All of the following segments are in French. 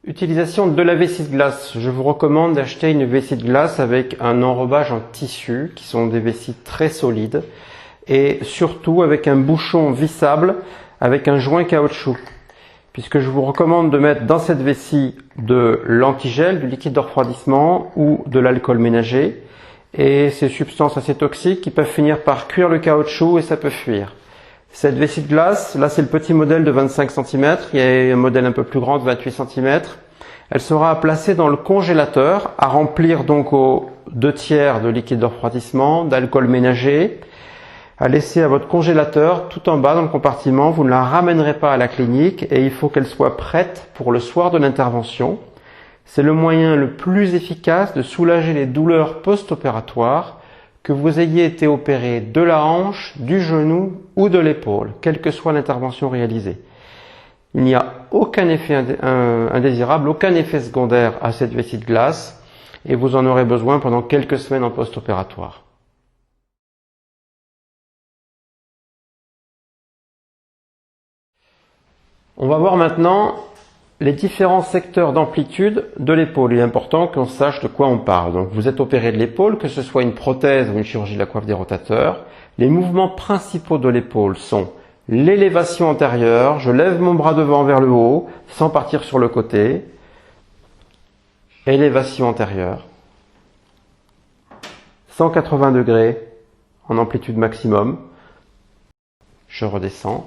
Utilisation de la vessie de glace. Je vous recommande d'acheter une vessie de glace avec un enrobage en tissu, qui sont des vessies très solides, et surtout avec un bouchon vissable avec un joint caoutchouc. Puisque je vous recommande de mettre dans cette vessie de l'antigel, du liquide de refroidissement ou de l'alcool ménager, et ces substances assez toxiques qui peuvent finir par cuire le caoutchouc et ça peut fuir. Cette vessie de glace, là c'est le petit modèle de 25 cm, il y a un modèle un peu plus grand de 28 cm. Elle sera placée dans le congélateur, à remplir donc aux 2/3 de liquide de refroidissement, d'alcool ménager, à laisser à votre congélateur tout en bas dans le compartiment. Vous ne la ramènerez pas à la clinique et il faut qu'elle soit prête pour le soir de l'intervention. C'est le moyen le plus efficace de soulager les douleurs post-opératoires, que vous ayez été opéré de la hanche, du genou ou de l'épaule, quelle que soit l'intervention réalisée. Il n'y a aucun effet indésirable, aucun effet secondaire à cette vessie de glace et vous en aurez besoin pendant quelques semaines en post-opératoire. On va voir maintenant les différents secteurs d'amplitude de l'épaule. Il est important qu'on sache de quoi on parle. Donc, vous êtes opéré de l'épaule, que ce soit une prothèse ou une chirurgie de la coiffe des rotateurs. Les mouvements principaux de l'épaule sont l'élévation antérieure. Je lève mon bras devant vers le haut, sans partir sur le côté. Élévation antérieure. 180 degrés en amplitude maximum. Je redescends.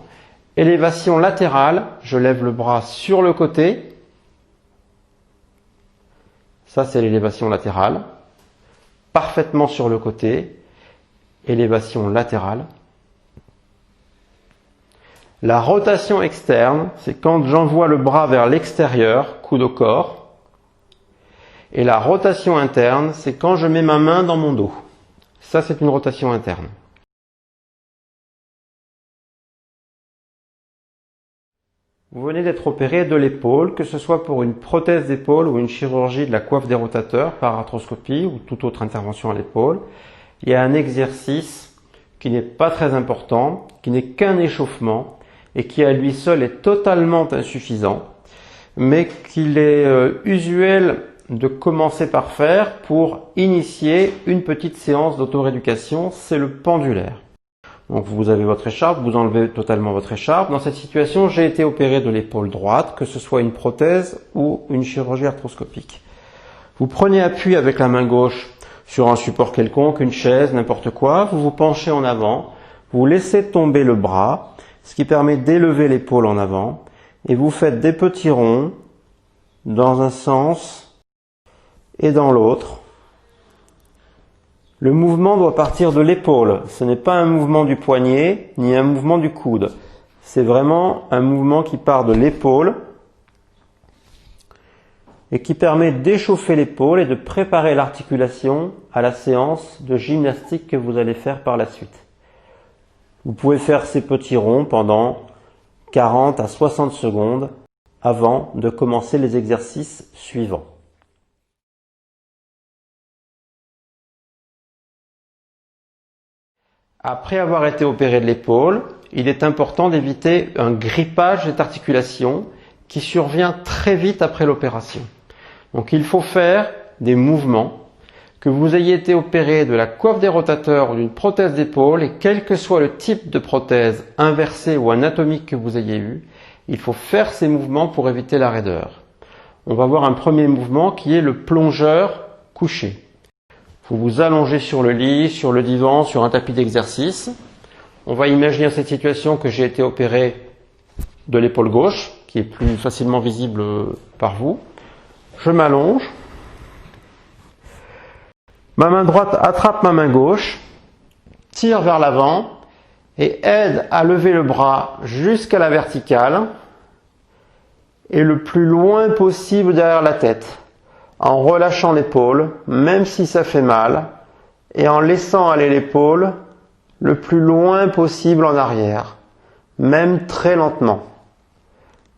Élévation latérale, je lève le bras sur le côté. Ça, c'est l'élévation latérale. Parfaitement sur le côté. Élévation latérale. La rotation externe, c'est quand j'envoie le bras vers l'extérieur, coude au corps. Et la rotation interne, c'est quand je mets ma main dans mon dos. Ça, c'est une rotation interne. Vous venez d'être opéré de l'épaule, que ce soit pour une prothèse d'épaule ou une chirurgie de la coiffe des rotateurs par arthroscopie ou toute autre intervention à l'épaule. Il y a un exercice qui n'est pas très important, qui n'est qu'un échauffement et qui à lui seul est totalement insuffisant, mais qu'il est usuel de commencer par faire pour initier une petite séance d'autorééducation, c'est le pendulaire. Donc vous avez votre écharpe, vous enlevez totalement votre écharpe. Dans cette situation, j'ai été opéré de l'épaule droite, que ce soit une prothèse ou une chirurgie arthroscopique. Vous prenez appui avec la main gauche sur un support quelconque, une chaise, n'importe quoi. Vous vous penchez en avant, vous laissez tomber le bras, ce qui permet d'élever l'épaule en avant. Et vous faites des petits ronds dans un sens et dans l'autre. Le mouvement doit partir de l'épaule. Ce n'est pas un mouvement du poignet, ni un mouvement du coude. C'est vraiment un mouvement qui part de l'épaule et qui permet d'échauffer l'épaule et de préparer l'articulation à la séance de gymnastique que vous allez faire par la suite. Vous pouvez faire ces petits ronds pendant 40 à 60 secondes avant de commencer les exercices suivants. Après avoir été opéré de l'épaule, il est important d'éviter un grippage des articulations qui survient très vite après l'opération. Donc il faut faire des mouvements, que vous ayez été opéré de la coiffe des rotateurs ou d'une prothèse d'épaule, et quel que soit le type de prothèse inversée ou anatomique que vous ayez eu, il faut faire ces mouvements pour éviter la raideur. On va voir un premier mouvement qui est le plongeur couché. Vous vous allongez sur le lit, sur le divan, sur un tapis d'exercice. On va imaginer cette situation que j'ai été opéré de l'épaule gauche, qui est plus facilement visible par vous. Je m'allonge. Ma main droite attrape ma main gauche, tire vers l'avant et aide à lever le bras jusqu'à la verticale et le plus loin possible derrière la tête, en relâchant l'épaule, même si ça fait mal, et en laissant aller l'épaule le plus loin possible en arrière, même très lentement,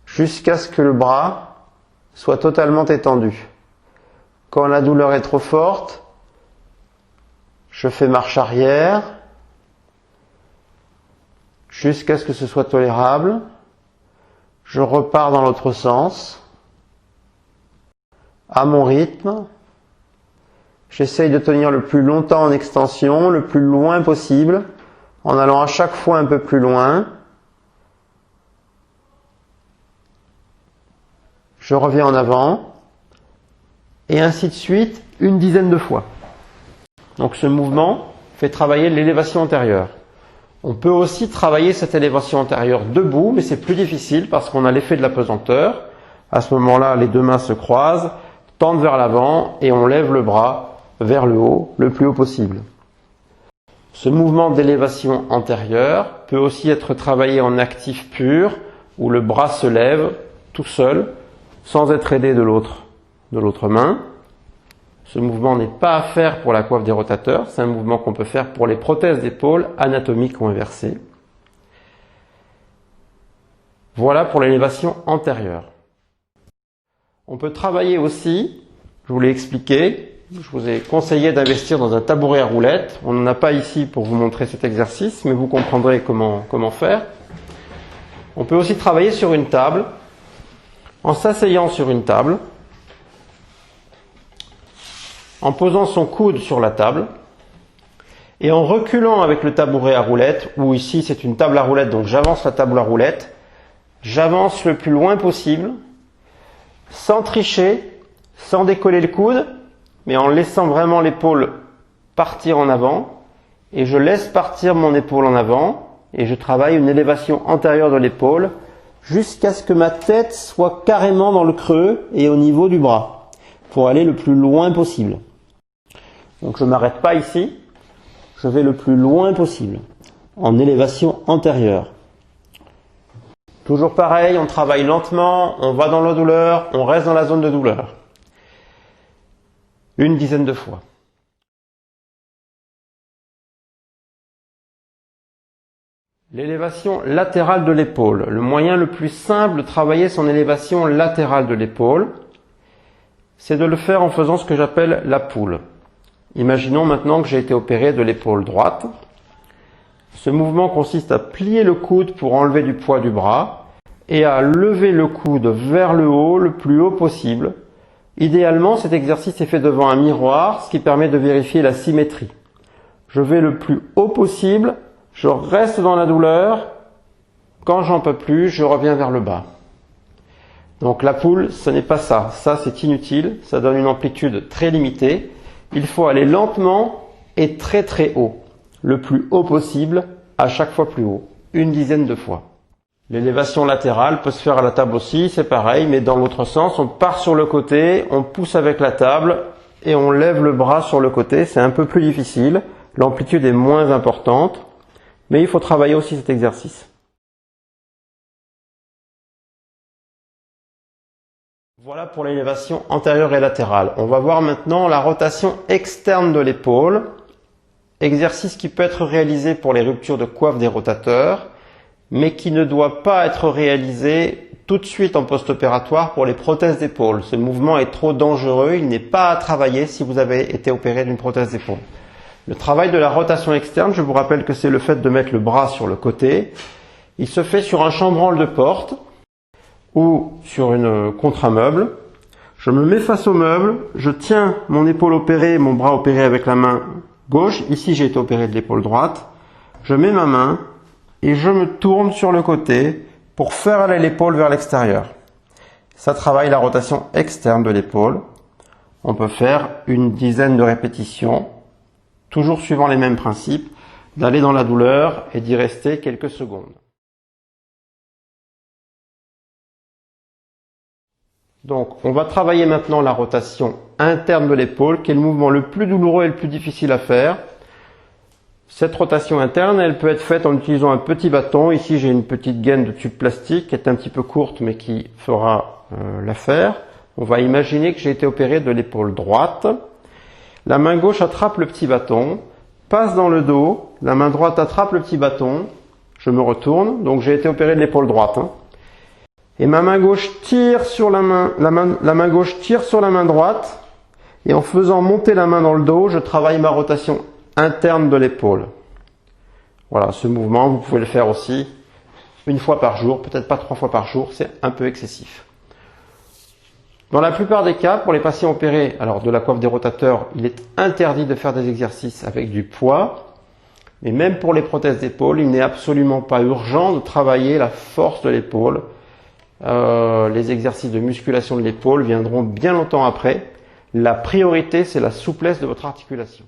jusqu'à ce que le bras soit totalement étendu. Quand la douleur est trop forte, je fais marche arrière, jusqu'à ce que ce soit tolérable. Je repars dans l'autre sens. à mon rythme. J'essaye de tenir le plus longtemps en extension, le plus loin possible, en allant à chaque fois un peu plus loin. Je reviens en avant, et ainsi de suite, une dizaine de fois. Donc ce mouvement fait travailler l'élévation antérieure. On peut aussi travailler cette élévation antérieure debout, mais c'est plus difficile parce qu'on a l'effet de la pesanteur. À ce moment-là, les deux mains se croisent, tendent vers l'avant et on lève le bras vers le haut, le plus haut possible. Ce mouvement d'élévation antérieure peut aussi être travaillé en actif pur, où le bras se lève tout seul, sans être aidé de l'autre main. Ce mouvement n'est pas à faire pour la coiffe des rotateurs, c'est un mouvement qu'on peut faire pour les prothèses d'épaule anatomiques ou inversées. Voilà pour l'élévation antérieure. On peut travailler aussi, je vous l'ai expliqué, je vous ai conseillé d'investir dans un tabouret à roulettes. On n'en a pas ici pour vous montrer cet exercice, mais vous comprendrez comment faire. On peut aussi travailler sur une table, en s'asseyant sur une table, en posant son coude sur la table, et en reculant avec le tabouret à roulettes, ou ici c'est une table à roulettes, donc j'avance la table à roulettes, j'avance le plus loin possible, sans tricher, sans décoller le coude, mais en laissant vraiment l'épaule partir en avant, et je laisse partir mon épaule en avant, et je travaille une élévation antérieure de l'épaule, jusqu'à ce que ma tête soit carrément dans le creux et au niveau du bras, pour aller le plus loin possible. Donc je ne m'arrête pas ici, je vais le plus loin possible, en élévation antérieure. Toujours pareil, on travaille lentement, on va dans la douleur, on reste dans la zone de douleur. Une dizaine de fois. L'élévation latérale de l'épaule. Le moyen le plus simple de travailler son élévation latérale de l'épaule, c'est de le faire en faisant ce que j'appelle la poule. Imaginons maintenant que j'ai été opéré de l'épaule droite. Ce mouvement consiste à plier le coude pour enlever du poids du bras et à lever le coude vers le haut, le plus haut possible. Idéalement, cet exercice est fait devant un miroir, ce qui permet de vérifier la symétrie. Je vais le plus haut possible, je reste dans la douleur. Quand j'en peux plus, je reviens vers le bas. Donc la poule, ce n'est pas ça. Ça, c'est inutile. Ça donne une amplitude très limitée. Il faut aller lentement et très très haut. Le plus haut possible, à chaque fois plus haut. Une dizaine de fois. L'élévation latérale peut se faire à la table aussi, c'est pareil, mais dans l'autre sens, on part sur le côté, on pousse avec la table et on lève le bras sur le côté. C'est un peu plus difficile, l'amplitude est moins importante, mais il faut travailler aussi cet exercice. Voilà pour l'élévation antérieure et latérale. On va voir maintenant la rotation externe de l'épaule, exercice qui peut être réalisé pour les ruptures de coiffe des rotateurs, mais qui ne doit pas être réalisé tout de suite en post-opératoire pour les prothèses d'épaule. Ce mouvement est trop dangereux, il n'est pas à travailler si vous avez été opéré d'une prothèse d'épaule. Le travail de la rotation externe, je vous rappelle que c'est le fait de mettre le bras sur le côté. Il se fait sur un chambranle de porte ou sur contre un meuble. Je me mets face au meuble, je tiens mon épaule opérée, mon bras opéré avec la main gauche. Ici, j'ai été opéré de l'épaule droite. Je mets ma main et je me tourne sur le côté pour faire aller l'épaule vers l'extérieur. Ça travaille la rotation externe de l'épaule. On peut faire une dizaine de répétitions, toujours suivant les mêmes principes, d'aller dans la douleur et d'y rester quelques secondes. Donc, on va travailler maintenant la rotation interne de l'épaule, qui est le mouvement le plus douloureux et le plus difficile à faire. Cette rotation interne, elle peut être faite en utilisant un petit bâton. Ici, j'ai une petite gaine de tube plastique qui est un petit peu courte, mais qui fera l'affaire. On va imaginer que j'ai été opéré de l'épaule droite. La main gauche attrape le petit bâton, passe dans le dos. La main droite attrape le petit bâton. Je me retourne. Donc, j'ai été opéré de l'épaule droite. Et ma main gauche tire sur la main gauche tire sur la main droite. Et en faisant monter la main dans le dos, je travaille ma rotation interne de l'épaule. Voilà, ce mouvement, vous pouvez le faire aussi une fois par jour, peut-être pas 3 fois par jour, c'est un peu excessif. Dans la plupart des cas, pour les patients opérés alors de la coiffe des rotateurs, il est interdit de faire des exercices avec du poids. Mais même pour les prothèses d'épaule, il n'est absolument pas urgent de travailler la force de l'épaule. Les exercices de musculation de l'épaule viendront bien longtemps après. La priorité, c'est la souplesse de votre articulation.